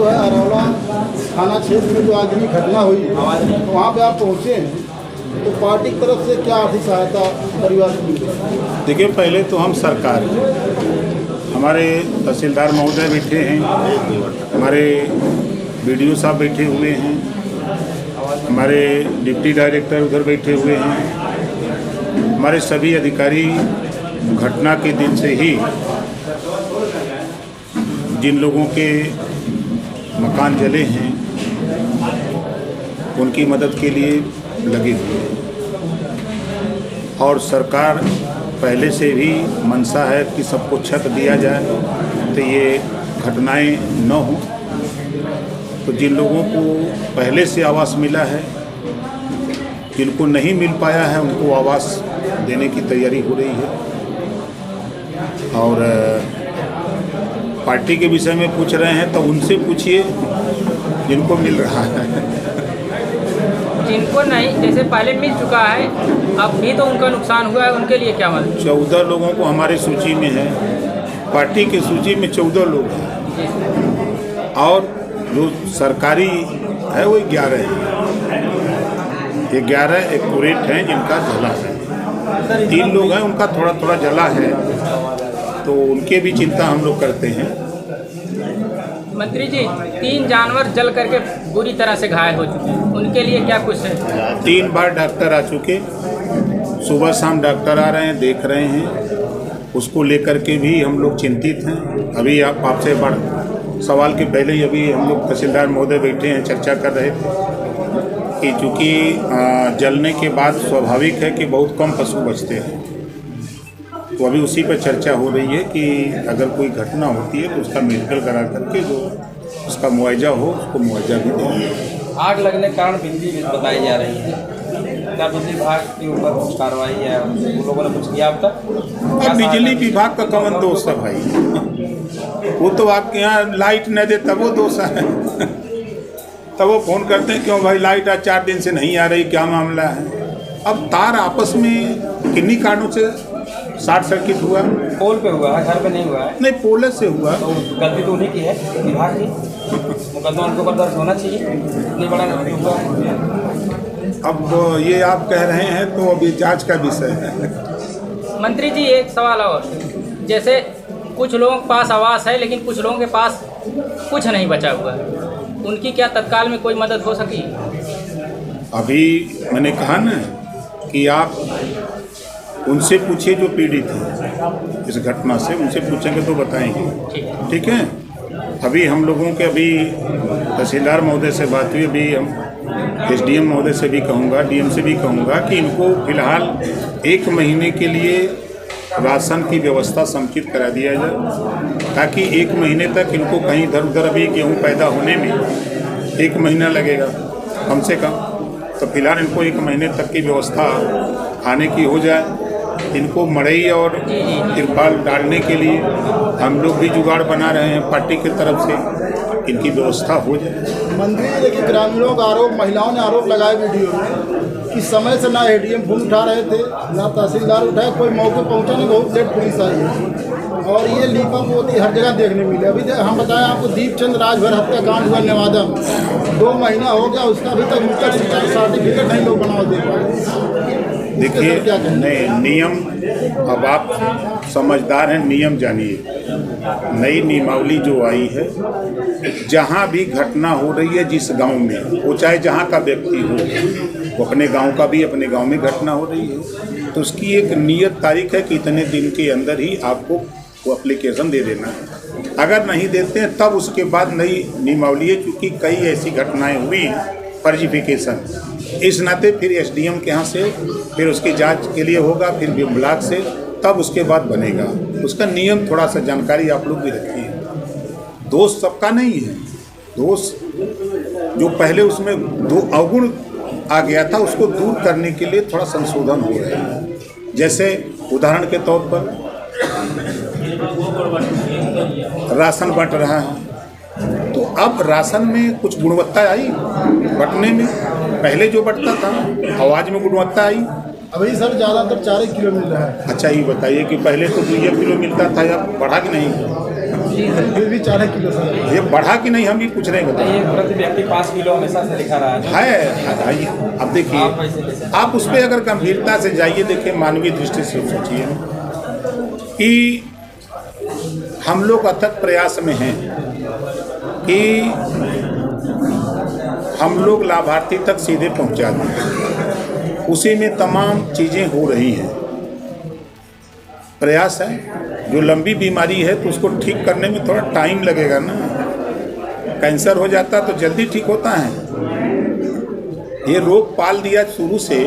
जो है अरौला थाना क्षेत्र में जो आज की घटना हुई तो वहाँ पे आप पहुँचे हैं, तो पार्टी की तरफ से क्या आर्थिक सहायता परिवार को मिली? देखिए, पहले तो हम सरकार, हमारे तहसीलदार महोदय बैठे हैं, हमारे BDO साहब बैठे हुए हैं, हमारे डिप्टी डायरेक्टर उधर बैठे हुए हैं, हमारे सभी अधिकारी घटना के दिन से ही जिन लोगों के मकान जले हैं उनकी मदद के लिए लगे हुए हैं। और सरकार पहले से भी मंशा है कि सबको छत दिया जाए तो ये घटनाएं न हो। तो जिन लोगों को पहले से आवास मिला है, जिनको नहीं मिल पाया है, उनको आवास देने की तैयारी हो रही है। और पार्टी के विषय में पूछ रहे हैं तो उनसे पूछिए जिनको मिल रहा है। जिनको नहीं, जैसे पहले मिल चुका है, अब भी तो उनका नुकसान हुआ है, उनके लिए क्या मतलब? 14 लोगों को हमारी सूची में है, पार्टी की सूची में 14 लोग हैं और जो सरकारी है वो 11 हैं। ये 11 एक्यूरेट हैं जिनका जला है। 3 लोग हैं उनका थोड़ा थोड़ा जला है, तो उनके भी चिंता हम लोग करते हैं। मंत्री जी, 3 जानवर जल करके बुरी तरह से घायल हो चुके हैं, उनके लिए क्या कुछ है? 3 बार डॉक्टर आ चुके, सुबह शाम डॉक्टर आ रहे हैं, देख रहे हैं। उसको लेकर के भी हम लोग चिंतित हैं। अभी आपसे सवाल के पहले ही अभी हम लोग तहसीलदार महोदय बैठे हैं, चर्चा कर रहे थे कि चूँकि जलने के बाद स्वाभाविक है कि बहुत कम पशु बचते हैं। तो अभी उसी पर चर्चा हो रही है कि अगर कोई घटना होती है तो उसका मेडिकल करा करके जो उसका मुआवजा हो उसको मुआवजा भी देंगे। आग लगने के कारण बिजली बताई जा रही है, क्या बिजली विभाग के ऊपर कुछ कार्रवाई है? उन लोगों ने कुछ किया अब तक? अब बिजली विभाग का कौन दोष है भाई? वो तो आपके यहाँ लाइट न दे तब वो दोष है। तब वो फ़ोन करते हैं, क्यों भाई लाइट आज 4 दिन से नहीं आ रही, क्या मामला है? अब तार आपस में किन्हीं कारणों से शॉर्ट सर्किट हुआ। पोल पे हुआ है, घर पे नहीं हुआ है? नहीं, पोल से हुआ। तो गलती तो उन्हीं की है, विभाग की। मुकदमा उनके ऊपर दर्ज होना चाहिए, इतनी बड़ा गलती हुआ। अब ये आप कह रहे हैं तो अब ये जांच का विषय है। मंत्री जी, एक सवाल और, जैसे कुछ लोगों के पास आवास है लेकिन कुछ लोगों के पास कुछ नहीं बचा हुआ है, उनकी क्या तत्काल में कोई मदद हो सकी? अभी मैंने कहा ना कि आप उनसे पूछिए जो पीड़ित हैं इस घटना से, उनसे पूछेंगे तो बताएंगे। ठीक है। अभी हम लोगों के अभी तहसीलदार महोदय से बात हुई, अभी हम SDM महोदय से भी कहूँगा, DM से भी कहूँगा कि इनको फिलहाल 1 महीने के लिए राशन की व्यवस्था समुचित करा दिया जाए, ताकि 1 महीने तक इनको कहीं इधर उधर, अभी गेहूँ पैदा होने में 1 महीना लगेगा कम से कम। तो फिलहाल इनको 1 महीने तक की व्यवस्था खाने की हो जाए। इनको मड़ई और तिरपाल डालने के लिए हम लोग भी जुगाड़ बना रहे हैं पार्टी की तरफ से, इनकी व्यवस्था हो जाए। मंत्री जी, देखिए ग्रामीणों का आरोप, महिलाओं ने आरोप लगाया वीडियो में कि समय से ना ADM फोन उठा रहे थे, ना तहसीलदार उठाए, कोई मौके पहुंचा नहीं, बहुत लेट पुलिस आई है। और ये लीपा पोती हर जगह देखने मिले। अभी हम बताएं आपको, दीपचंद राजभर हत्याकांड हुआ नेवादा में, 2 महीना हो गया, उसका अभी तक मृतक सर्टिफिकेट नहीं लोग बना दे पाए। देखिए, नहीं नियम, अब आप समझदार हैं, नियम जानिए। नई नियमावली जो आई है, जहाँ भी घटना हो रही है जिस गांव में, वो चाहे जहाँ का व्यक्ति हो, वो अपने गांव का भी, अपने गांव में घटना हो रही है तो उसकी एक नियत तारीख है कि इतने दिन के अंदर ही आपको वो एप्लीकेशन दे देना है। अगर नहीं देते हैं तब उसके बाद नई नियमावली है, क्योंकि कई ऐसी घटनाएँ हुई हैं फर्जिफिकेशन, इस नाते फिर SDM के यहाँ से फिर उसकी जांच के लिए होगा, फिर भी ब्लॉक से, तब उसके बाद बनेगा। उसका नियम थोड़ा सा जानकारी आप लोग भी रखिए। दोष सबका नहीं है, दोष जो पहले उसमें 2 अवगुण आ गया था उसको दूर करने के लिए थोड़ा संशोधन हो रहा है। जैसे उदाहरण के तौर पर राशन बंट रहा है, तो अब राशन में कुछ गुणवत्ता आई बंटने में। पहले जो बंटता था आवाज़ में गुणवत्ता आई। अभी सर ज़्यादातर 4 किलो मिल रहा है। अच्छा, ये बताइए कि पहले तो 2 किलो मिलता था, या बढ़ा कि नहीं? फिर भी 40 किलो से ये बढ़ा कि नहीं हम भी पूछ रहे हैं, बताइए। ये प्रति व्यक्ति 5 किलो हमेशा से लिखा रहा है। आइए अब आप देखिए, कैसे ले सकते आप उस पर अगर गंभीरता से जाइए, देखिए मानवीय दृष्टि से सोचिए कि हम लोग अथक प्रयास में हैं कि हम लोग लाभार्थी तक सीधे पहुंचा दें, उसी में तमाम चीज़ें हो रही हैं। प्रयास है, जो लंबी बीमारी है तो उसको ठीक करने में थोड़ा टाइम लगेगा ना। कैंसर हो जाता तो जल्दी ठीक होता है, ये रोग पाल दिया शुरू से।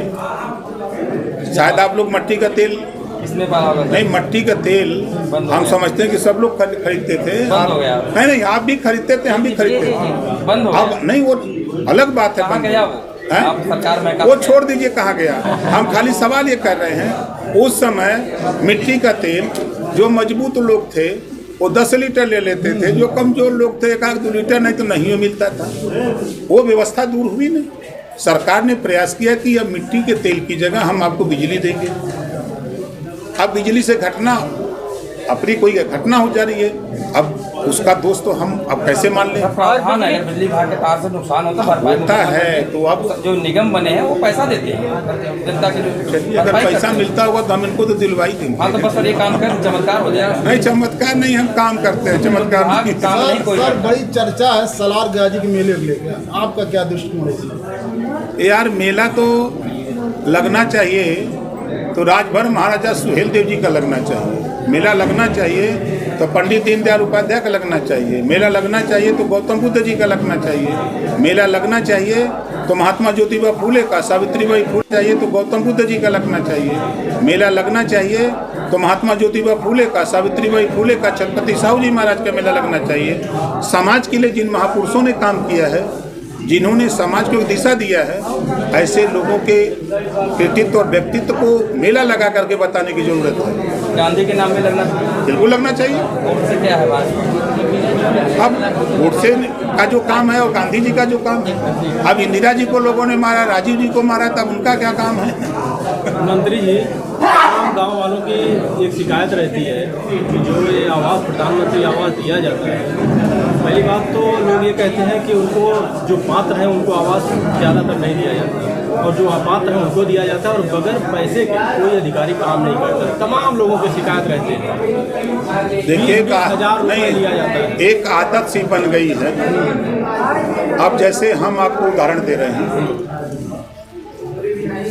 शायद आप लोग मट्टी का तेल इसमें पाला नहीं, मट्टी का तेल हम समझते हैं कि सब लोग खरीदते थे। बंद हो गया। नहीं, आप भी खरीदते थे, हम भी खरीदते थे। बंद हो अब गया। नहीं, वो अलग बात है। कहाँ गया वो? हैं? आप सरकार में वो छोड़ दीजिए कहाँ गया। हम खाली सवाल ये कर रहे हैं, उस समय मिट्टी का तेल जो मजबूत लोग थे वो 10 लीटर ले लेते थे, जो कमजोर लोग थे 1-2 लीटर, नहीं तो नहीं मिलता था। वो व्यवस्था दूर हुई नहीं। सरकार ने प्रयास किया कि अब मिट्टी के तेल की जगह हम आपको बिजली देंगे। अब बिजली से घटना, अपनी कोई घटना हो जा रही है, अब उसका दोष तो हम अब कैसे मान लें। प्रावधान है, अगर बिजली विभाग के तार से नुकसान होता है तो अब जो निगम बने हैं वो पैसा देते हैं जनता के चलिए, अगर पैसा मिलता होगा तो हम इनको तो दिलवाई देंगे। हाँ, तो बस सर ये काम कर, चमत्कार हो जाएगा। नहीं, चमत्कार नहीं, हम काम करते हैं, चमत्कार नहीं। काम नहीं कोई सर, करता। बड़ी चर्चा है सलार गाजी के मेले को लेकर, आपका क्या दृष्टिकोण है इसमें? यार मेला तो लगना चाहिए, तो राजभर महाराजा सुहेल देव जी का लगना चाहिए। मेला लगना चाहिए तो पंडित दीनदयाल उपाध्याय का लगना चाहिए। मेला लगना चाहिए तो गौतम बुद्ध जी का लगना चाहिए। मेला लगना चाहिए तो महात्मा ज्योतिबा फूले का, सावित्रीबाई फूले चाहिए तो गौतम बुद्ध जी का लगना चाहिए। मेला लगना चाहिए तो महात्मा ज्योतिबा फूले का, सावित्रीबाई फूले का, छत्रपति साहू जी महाराज का मेला लगना चाहिए। समाज के लिए जिन महापुरुषों ने काम किया है, जिन्होंने समाज को दिशा दिया है, ऐसे लोगों के कृतित्व और व्यक्तित्व को मेला लगा करके बताने की जरूरत है। गांधी के नाम में लगना चाहिए, बिल्कुल लगना चाहिए। और से क्या है बात? अब गोडसे का जो काम है और गांधी जी का जो काम है, अब इंदिरा जी को लोगों ने मारा, राजीव जी को मारा, तब उनका क्या काम है? मंत्री जी, तमाम गांव वालों की एक शिकायत रहती है कि जो ये आवास, प्रधानमंत्री आवास दिया जाता है, पहली बात तो लोग ये कहते हैं कि उनको जो पात्र हैं उनको आवास ज़्यादातर नहीं दिया जाता, और जो अपात्र हैं उनको दिया जाता है, और बगैर पैसे के कोई अधिकारी काम नहीं करता। तमाम लोगों की शिकायत रहती है। देखिए, 20,000 रुपये लिया जाता है। एक आदत सी बन गई है। अब जैसे हम आपको उदाहरण दे रहे हैं,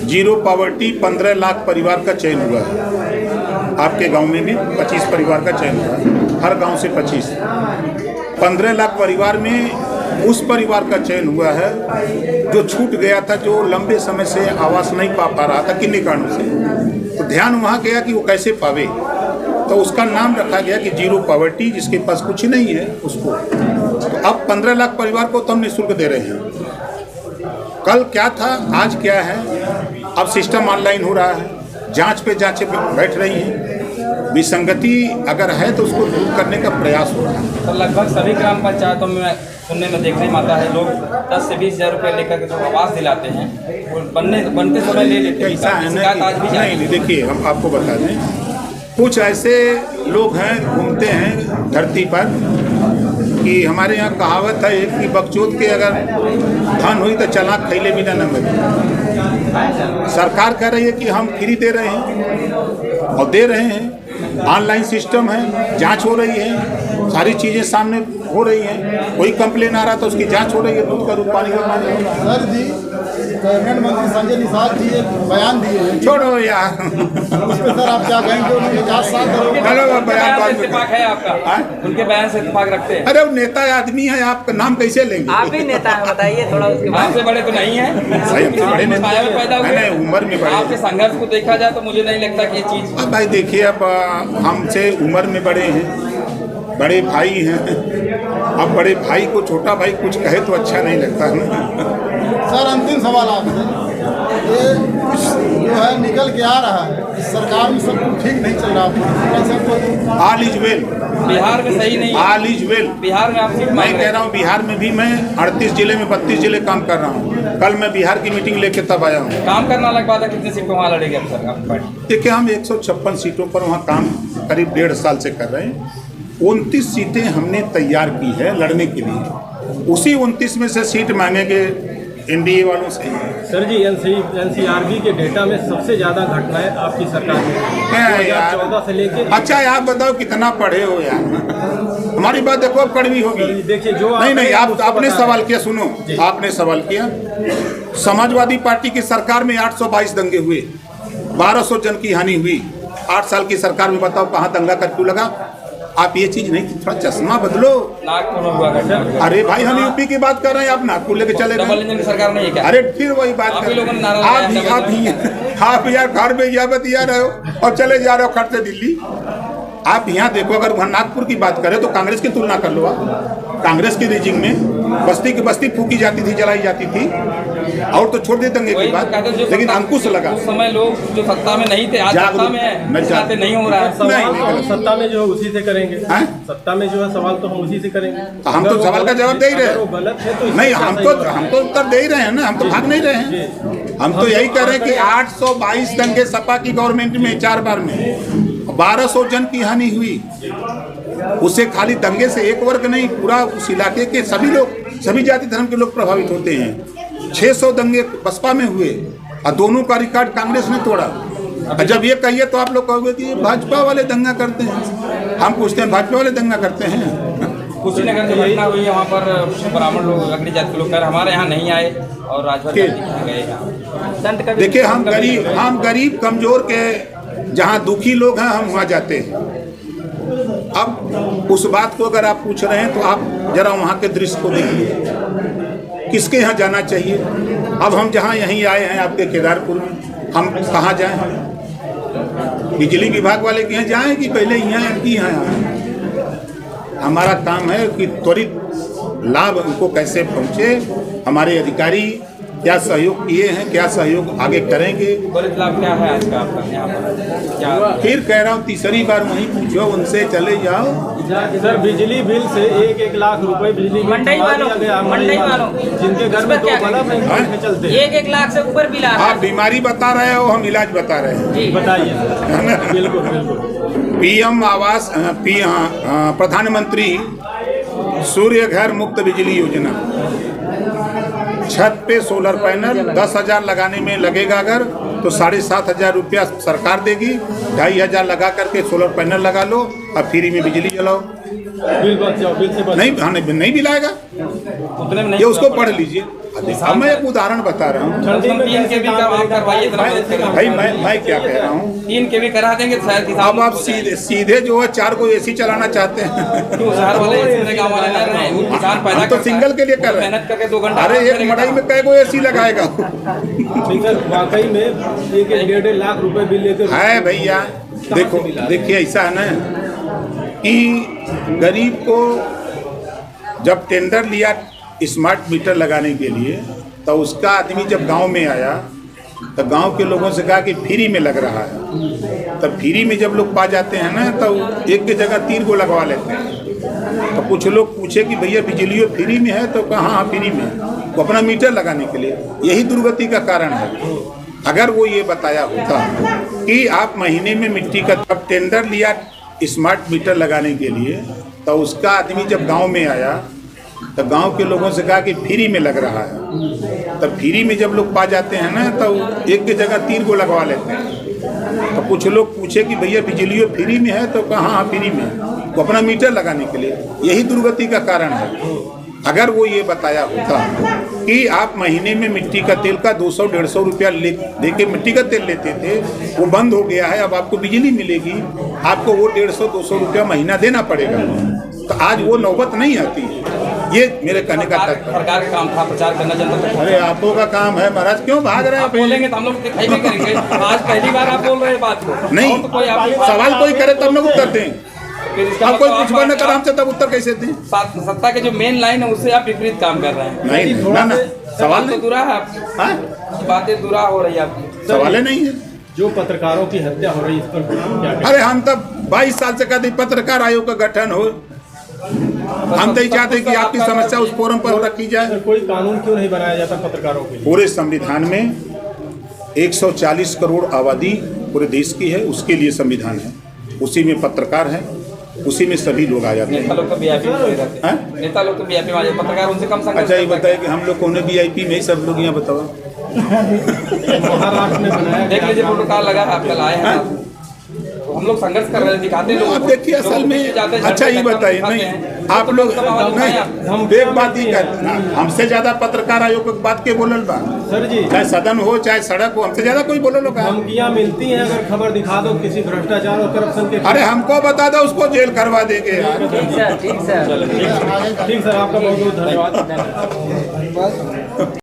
जीरो पॉवर्टी 15 लाख परिवार का चयन हुआ है। आपके गांव में भी 25 परिवार का चयन हुआ है, हर गांव से 25। 15 लाख परिवार में उस परिवार का चयन हुआ है जो छूट गया था, जो लंबे समय से आवास नहीं पा रहा था किन्हीं कारणों से। तो ध्यान वहाँ गया कि वो कैसे पावे, तो उसका नाम रखा गया कि जीरो पॉवर्टी, जिसके पास कुछ नहीं है उसको। तो अब 15 लाख परिवार को तो हम निःशुल्क दे रहे हैं। कल क्या था, आज क्या है, अब सिस्टम ऑनलाइन हो रहा है, जांच पे जांचें बैठ रही हैं। विसंगति अगर है तो उसको दूर करने का प्रयास हो रहा है। तो लगभग सभी ग्राम पंचायतों में सुनने में देखने में आता है, लोग 10 से 20 हज़ार रुपये लेकर के जो आवास दिलाते हैं वो बनते समय ले लेते हैं। ऐसा है ना आज भी कि नहीं, देखिए हम आपको बता दें, कुछ ऐसे लोग हैं घूमते हैं धरती पर कि हमारे यहाँ कहावत है कि बकचोद के अगर धन हुई तो चलाक खैले बिना न मरे। सरकार कह रही है कि हम फ्री दे रहे हैं और दे रहे हैं, ऑनलाइन सिस्टम है, जांच हो रही है, सारी चीज़ें सामने हो रही हैं। कोई कंप्लेन आ रहा तो उसकी जांच हो रही है, दूध का दूध, पानी का पानी। सर जी, कैबिनेट मंत्री संजय निषाद जी एक बयान दिए हैं, छोड़ो यार, उस पर सर आप क्या कहेंगे? उन्होंने 50 साल हेलो, बयान बयान से इत्तेफाक है आपका? उनके बयान से इत्तेफाक रखते हैं? अरे वो नेता आदमी है, आपका नाम कैसे लेंगे? आप भी नेता हैं, बताइए थोड़ा उसके बाद। आपसे बड़े तो नहीं है, सही, हमसे बड़े नेता छाया में पैदा हुए, नहीं, उम्र में बड़े। आपके संघर्ष को देखा जाए तो मुझे नहीं लगता कि ये चीज़। अब भाई देखिए, अब हमसे उम्र में बड़े हैं, बड़े भाई हैं। अब बड़े भाई को छोटा भाई कुछ कहे तो अच्छा नहीं लगता है ना। सर अंतिम सवाल आपसे, ये जो है निकल के आ रहा है, इस सरकार में सब कुछ ठीक नहीं चल रहा है, ऑल इज वेल, बिहार में सही नहीं है, ऑल इज वेल। बिहार में आप सीट मैं मांग कह रहे रहा हूँ, बिहार में भी मैं 38 जिले में 32 जिले काम कर रहा हूँ। कल मैं बिहार की मीटिंग लेके तब आया हूँ। हैं। काम करना अलग बात है, कितने सीटों वहाँ लड़ेगी अब सर आपकी पार्टी? देखिए, हम 156 सीटों पर वहाँ काम करीब 1.5 साल से कर रहे हैं। 29 सीटें हमने तैयार की है लड़ने के लिए। उसी 29 में से सीट मांगेंगे एनडीए वालों से। सर जी एनसीआरबी के डेटा में सबसे ज़्यादा घटनाएं आपकी सरकार में क्या है यार? 2014 से लेके। अच्छा आप बताओ कितना पढ़े हो यार? हमारी बात देखो अब कड़वी होगी। देखिए जो नहीं आप आपने सवाल किया, सुनो आपने सवाल किया। समाजवादी पार्टी की सरकार में 822 दंगे हुए, 1200 जन की हानि हुई। 8 साल की सरकार में बताओ कहाँ दंगा कर्फ्यू लगा? आप ये चीज नहीं, थोड़ा चश्मा बदलो। नागपुर में हुआ घटना। अरे भाई हम यूपी की बात कर रहे हैं, आप नागपुर लेके चले डबल गए। इंजन की सरकार नहीं है क्या? अरे फिर वही बात आप कर ही लोगों ने नारा आप लगाया भी आप यार घर में यह बतिया रहे हो और चले जा रहे हो खट से दिल्ली। आप यहाँ देखो, अगर वहाँ नागपुर की बात करें तो कांग्रेस की तुलना कर लो आप। कांग्रेस की रेजिंग में बस्ती की बस्ती फूकी जाती थी, जलाई जाती थी, और तो छोड़ दे दंगे की बात, लेकिन अंकुश लगा। उस समय लोग जो सत्ता में नहीं थे आज सत्ता में है, जाते नहीं हो रहा है। सवाल सत्ता में जो है उसी से करेंगे। हैं? सत्ता में जो है सवाल तो हम उसी से करेंगे। हम तो सवाल का जवाब दे ही रहे अगर वो हैं। गलत है तो नहीं हम तो उत्तर दे ही रहे हैं ना, हम तो भाग नहीं रहे हैं। हम तो यही कह रहे हैं कि 822 दंगे सपा की गवर्नमेंट में 4 बार में 1200 जन की हानि हुई। उससे खाली दंगे से एक वर्ग नहीं, पूरा उस इलाके के सभी लोग, सभी जाति धर्म के लोग प्रभावित होते हैं। 600 दंगे बसपा में हुए और दोनों का रिकॉर्ड कांग्रेस ने तोड़ा। और जब ये कहिए तो आप लोग कहोगे कि भाजपा वाले दंगा करते हैं। हम पूछते हैं भाजपा वाले दंगा करते हैं? कुशीनगर जो घटना हुई है वहाँ पर ब्राह्मण लोग, लकड़ी जाति के लोग कह रहे हमारे यहाँ नहीं आए और राजभर गए। देखिए हम गरीब कमजोर के जहाँ दुखी लोग हैं हम वहाँ जाते हैं। अब उस बात को अगर आप पूछ रहे हैं तो आप जरा वहाँ के दृश्य को देखिए, किसके यहाँ जाना चाहिए। अब हम जहाँ यहीं आए हैं आपके केदारपुर में, हम कहाँ जाएं? बिजली विभाग वाले के यहाँ जाएं कि पहले यहाँ इनकी यहाँ आए? हमारा काम है कि त्वरित लाभ उनको कैसे पहुँचे। हमारे अधिकारी क्या सहयोग किए हैं, क्या सहयोग आगे करेंगे। त्वरित लाभ क्या है आज का आपका यहाँ पर? क्या फिर कह रहा हूँ तीसरी बार वहीं पूछो, उनसे चले जाओ। सर बिजली बिल से 1-1 लाख रुपए बिजली बिल मंडई वालों जिनके घर में 2 बल्ब नहीं चलते, 1-1 लाख से ऊपर बिल आ रहा आप बीमारी बता रहे हो, हम इलाज बता रहे हैं। है। बताइए। बिल्कुल बिल्कुल। पीएम आवास प्रधानमंत्री सूर्य घर मुफ्त बिजली योजना, छत पे सोलर पैनल 10,000 लगाने में लगेगा अगर तो 7,500 रुपया सरकार देगी। 2,500 लगा करके सोलर पैनल लगा लो और फ्री में बिजली जलाओ। बिल से नहीं बिल आएगा, उतने में नहीं? ये उसको पढ़ लीजिए। अब मैं एक उदाहरण बता रहा हूँ। 3 के भी करवाइए। भाई मैं क्या कह रहा हूँ, 3 के भी करा देंगे तो शायद अब आप सीधे जो है 4 को एसी चलाना चाहते हैं। क्यों शहर वाले गाँव वाले नहीं रहे हैं? किसान पैदा हम तो सिंगल के लिए कर रहे हैं। मेहनत करके 2 घंटा। अरे एक मड़ाई में कै को एसी लगाएगा? वाकई में 1-1.5 लाख रुपए बिल लेते है भैया। देखिए ऐसा है ना कि गरीब को जब टेंडर लिया स्मार्ट मीटर लगाने के लिए तो उसका आदमी जब गांव में आया तो गांव के लोगों से कहा कि फ्री में लग रहा है। तब फ्री में जब लोग पा जाते हैं ना तो एक की जगह 3 को लगवा लेते हैं। तो कुछ लोग पूछे कि भैया बिजलियों फ्री में है, तो कहाँ फ्री में, वो अपना मीटर लगाने के लिए। यही दुर्गति का कारण है। अगर वो ये बताया होता कि आप महीने में मिट्टी का, जब टेंडर लिया स्मार्ट मीटर लगाने के लिए तो उसका आदमी जब गांव में आया तो गांव के लोगों से कहा कि फ्री में लग रहा है। तब फ्री में जब लोग पा जाते हैं ना तो एक की जगह 3 को लगवा लेते हैं। तो कुछ लोग पूछे कि भैया बिजलियों फ्री में है, तो कहाँ फ्री में, वो अपना मीटर लगाने के लिए। यही दुर्गति का कारण है। अगर वो ये बताया होता कि आप महीने में मिट्टी का तेल का 200-150 रुपया दे के मिट्टी का तेल लेते थे, वो बंद हो गया है, अब आपको बिजली मिलेगी, आपको वो 150-200 रुपया महीना देना पड़ेगा, तो आज वो नौबत नहीं आती है। ये मेरे कहने का तात्पर्य। सरकार का काम था प्रचार करना जनता तक। अरे आपको का काम है महाराज, क्यों भाग रहे हैं? आप बोलेंगे तो हम लोग दिखाई नहीं करेंगे। आज पहली बार आप बोल रहे हैं बात को। नहीं, तो कोई सवाल कोई करे तब लोग उत्तर दें। अब कोई कुछ न कर हमसे तब उत्तर कैसे दें? सत्ता के जो मेन लाइन है उससे आप विपरीत काम कर रहे हैं। नहीं ना, सवाल तो दुरा है आपकी, बातें दुरा हो रही है आपकी, सवाल नहीं है। जो पत्रकारों की हत्या हो रही है इस पर क्या? अरे हम तब 22 साल से कहते पत्रकार आयोग का गठन हो। हम तो ही चाहते कि आपकी समस्या उस फोरम पर रखी जाए। कोई कानून क्यों नहीं बनाया जाता पत्रकारों के लिए? पूरे संविधान में 140 करोड़ आबादी पूरे देश की है, उसके लिए संविधान है, उसी में पत्रकार है। उसी में सभी लोग आ जाते नेता हैं। लोग तो वीआईपी में रहते हैं, हैं? नेता लोग तो वीआईपी में आ जाते हैं, पत्रकार उनसे कम संघर्ष अच्छा ये करते बताए कि हम लोग कौन VIP में ही सब लोग यहाँ बताओ। महाराष्ट्र में बनाया हैं। देख गया लीजिए था। प्रोटोकॉल लगा है, आप कल आए हैं हैं? आप। तो हम लोग संघर्ष कर रहे हैं, दिखाते हैं लोगों आप को। देखिए असल लोग में पीछे जाते हैं, अच्छा ये झंडे बताइए दिखाते नहीं हैं। आप तो लोग कब आवाज उठाएं आप? नहीं एक बात ही कहते हैं, हमसे ज्यादा पत्रकार आयोग की बात के बोलल बा, सर जी चाहे सदन हो चाहे सड़क हो, हमसे ज्यादा कोई बोलल का। धमकियाँ मिलती हैं, अगर खबर दिखा दो किसी भ्रष्टाचार और करप्शन के अरे हमको बता दो, उसको जेल करवा देंगे यार। ठीक सर, ठीक सर। ठीक सर, आपका बहुत बहुत धन्यवाद।